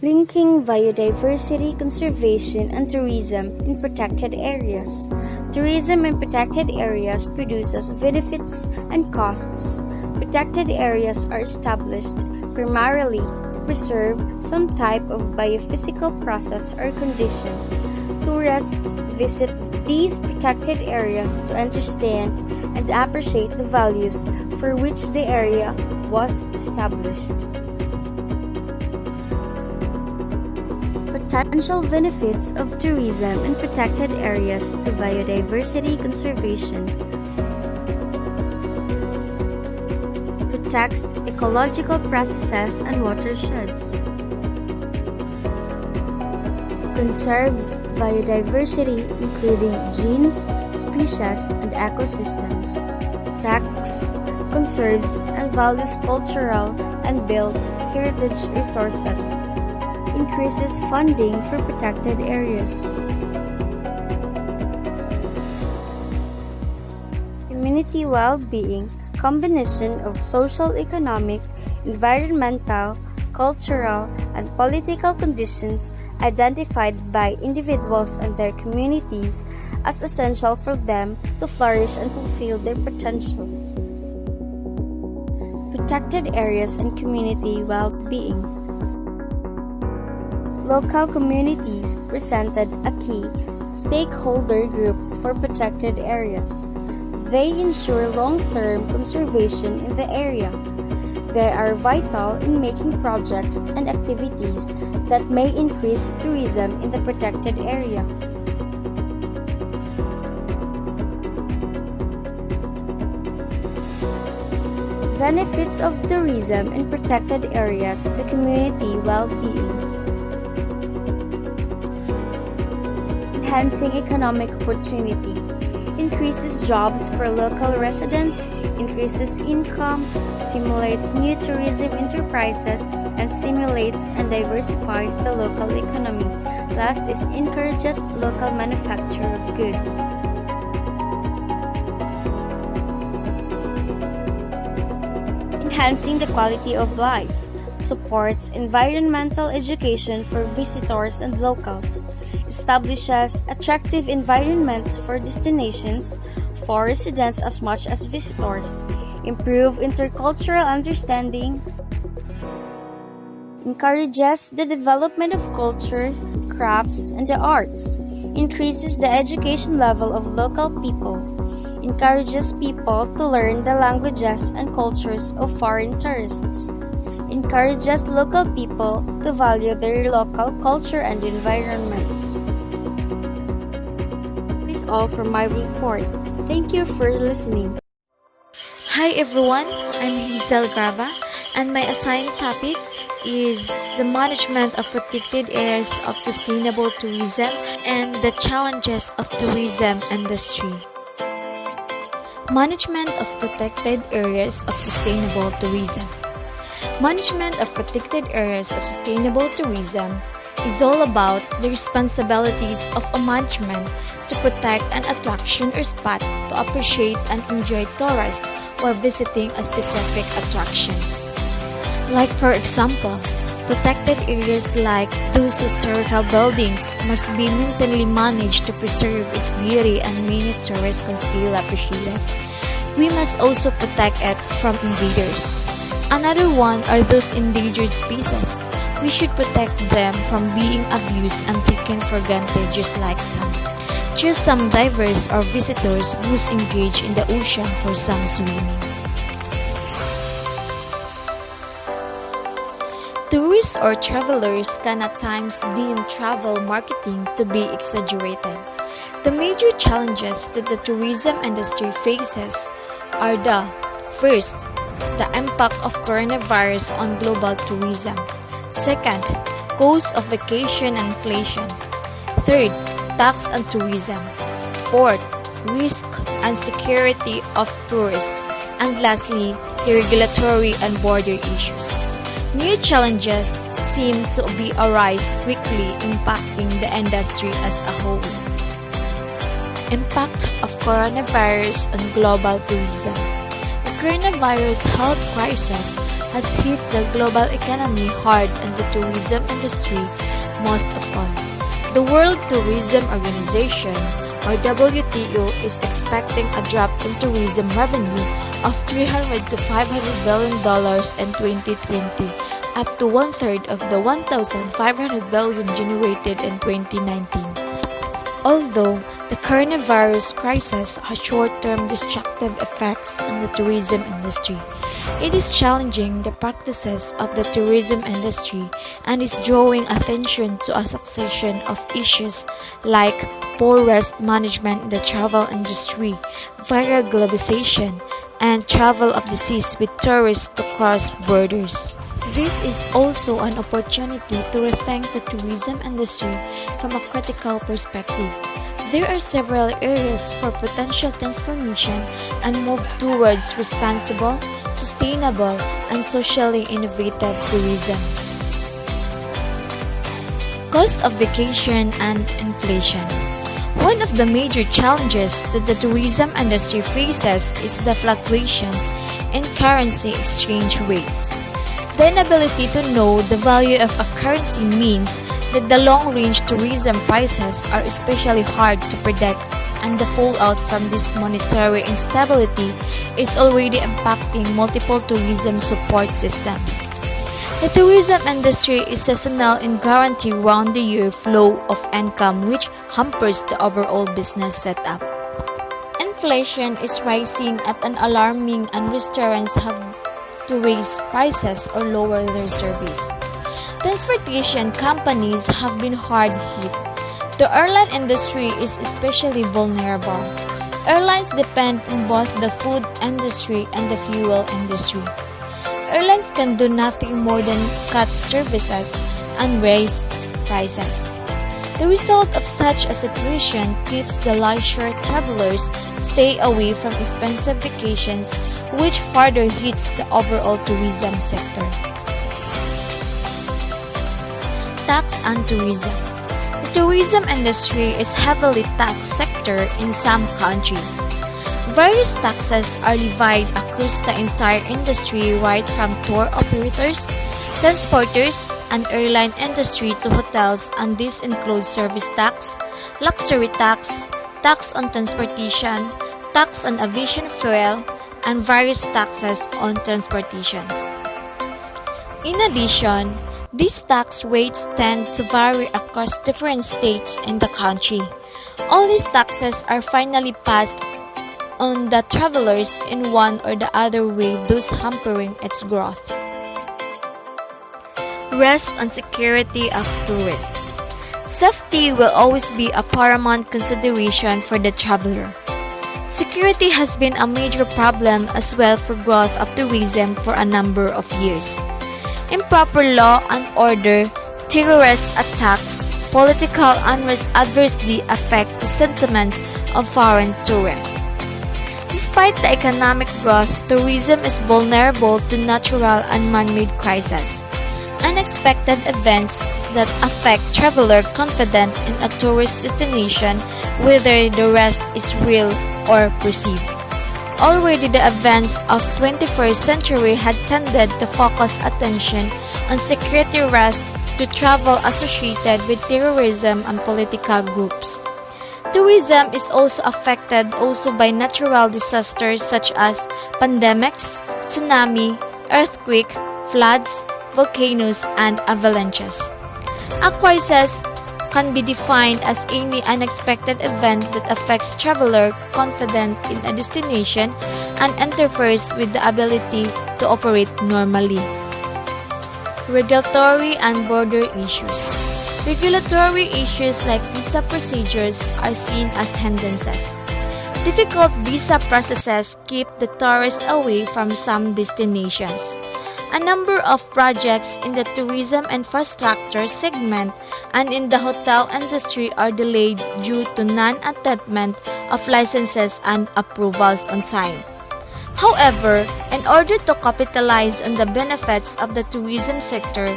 Linking biodiversity conservation and tourism in protected areas. Tourism in protected areas produces benefits and costs. Protected areas are established primarily to preserve some type of biophysical process or condition. Tourists visit these protected areas to understand and appreciate the values for which the area was established. Potential benefits of tourism in protected areas to biodiversity conservation. Protects ecological processes and watersheds. Conserves biodiversity including genes, species, and ecosystems. Protects, conserves, and values cultural and built heritage resources. Increases funding for protected areas. Community well-being, combination of social, economic, environmental, cultural, and political conditions identified by individuals and their communities as essential for them to flourish and fulfill their potential. Protected areas and community well-being. Local communities presented a key stakeholder group for protected areas. They ensure long-term conservation in the area. They are vital in making projects and activities that may increase tourism in the protected area. Benefits of tourism in protected areas to community well-being. Enhancing economic opportunity, increases jobs for local residents, increases income, stimulates new tourism enterprises, and stimulates and diversifies the local economy. Last is encourages local manufacture of goods. Enhancing the quality of life, supports environmental education for visitors and locals, establishes attractive environments for destinations for residents as much as visitors, improve intercultural understanding, encourages the development of culture, crafts, and the arts, increases the education level of local people, encourages people to learn the languages and cultures of foreign tourists, encourages local people to value their local culture and environments. That is all from my report. Thank you for listening. Hi everyone, I'm Hazel Grava and my assigned topic is the management of protected areas of sustainable tourism and the challenges of tourism industry. Management of protected areas of sustainable tourism. Management of protected areas of sustainable tourism is all about the responsibilities of a management to protect an attraction or spot to appreciate and enjoy tourists while visiting a specific attraction. Like for example, protected areas like those historical buildings must be mentally managed to preserve its beauty and many tourists can still appreciate it. We must also protect it from invaders. Another one are those endangered species. We should protect them from being abused and taken for granted just like some divers or visitors who engage in the ocean for some swimming. Tourists or travelers can at times deem travel marketing to be exaggerated. The major challenges that the tourism industry faces are first, the impact of coronavirus on global tourism. Second, cost of vacation and inflation. Third, tax on tourism. Fourth, risk and security of tourists. And lastly, the regulatory and border issues. New challenges seem to be arise quickly, impacting the industry as a whole. Impact of coronavirus on global tourism. The coronavirus health crisis has hit the global economy hard and the tourism industry most of all. The World Tourism Organization, or WTO, is expecting a drop in tourism revenue of $300 to $500 billion in 2020, up to one-third of the $1,500 billion generated in 2019. Although the coronavirus crisis has short-term destructive effects on the tourism industry, it is challenging the practices of the tourism industry and is drawing attention to a succession of issues like poor risk management in the travel industry, viral globalization, and travel of disease with tourists to cross borders. This is also an opportunity to rethink the tourism industry from a critical perspective. There are several areas for potential transformation and move towards responsible, sustainable, and socially innovative tourism. Cost of vacation and inflation. One of the major challenges that the tourism industry faces is the fluctuations in currency exchange rates. The inability to know the value of a currency means that the long-range tourism prices are especially hard to predict, and the fallout from this monetary instability is already impacting multiple tourism support systems. The tourism industry is seasonal and guarantee round-the-year flow of income, which hampers the overall business setup. Inflation is rising at an alarming, and restaurants have to raise prices or lower their service. Transportation companies have been hard hit. The airline industry is especially vulnerable. Airlines depend on both the food industry and the fuel industry. Airlines can do nothing more than cut services and raise prices. The result of such a situation keeps the leisure travelers stay away from expensive vacations, which further hits the overall tourism sector. Tax on tourism. The tourism industry is heavily taxed sector in some countries. Various taxes are levied across the entire industry, right from tour operators, transporters, and airline industry to hotels, and this includes service tax, luxury tax, tax on transportation, tax on aviation fuel, and various taxes on transportations. In addition, these tax rates tend to vary across different states in the country. All these taxes are finally passed on the travelers in one or the other way, thus hampering its growth. Rest on security of tourists. Safety will always be a paramount consideration for the traveler. Security has been a major problem as well for growth of tourism for a number of years. Improper law and order, terrorist attacks, political unrest adversely affect the sentiments of foreign tourists. Despite the economic growth, tourism is vulnerable to natural and man-made crises. Unexpected events that affect traveler confidence in a tourist destination, whether the rest is real or perceived. Already the events of 21st century had tended to focus attention on security risks to travel associated with terrorism and political groups. Tourism is also affected by natural disasters such as pandemics, tsunami, earthquake, floods, volcanoes, and avalanches. A crisis can be defined as any unexpected event that affects traveler confidence in a destination and interferes with the ability to operate normally. Regulatory and border issues. Regulatory issues like visa procedures are seen as hindrances. Difficult visa processes keep the tourist away from some destinations. A number of projects in the tourism infrastructure segment and in the hotel industry are delayed due to non-attainment of licenses and approvals on time. However, in order to capitalize on the benefits of the tourism sector,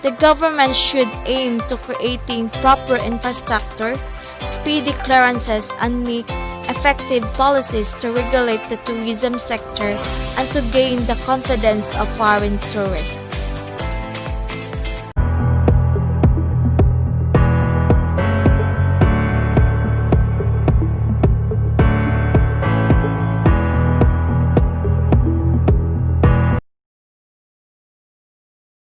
the government should aim to creating proper infrastructure, speedy clearances, and make effective policies to regulate the tourism sector and to gain the confidence of foreign tourists.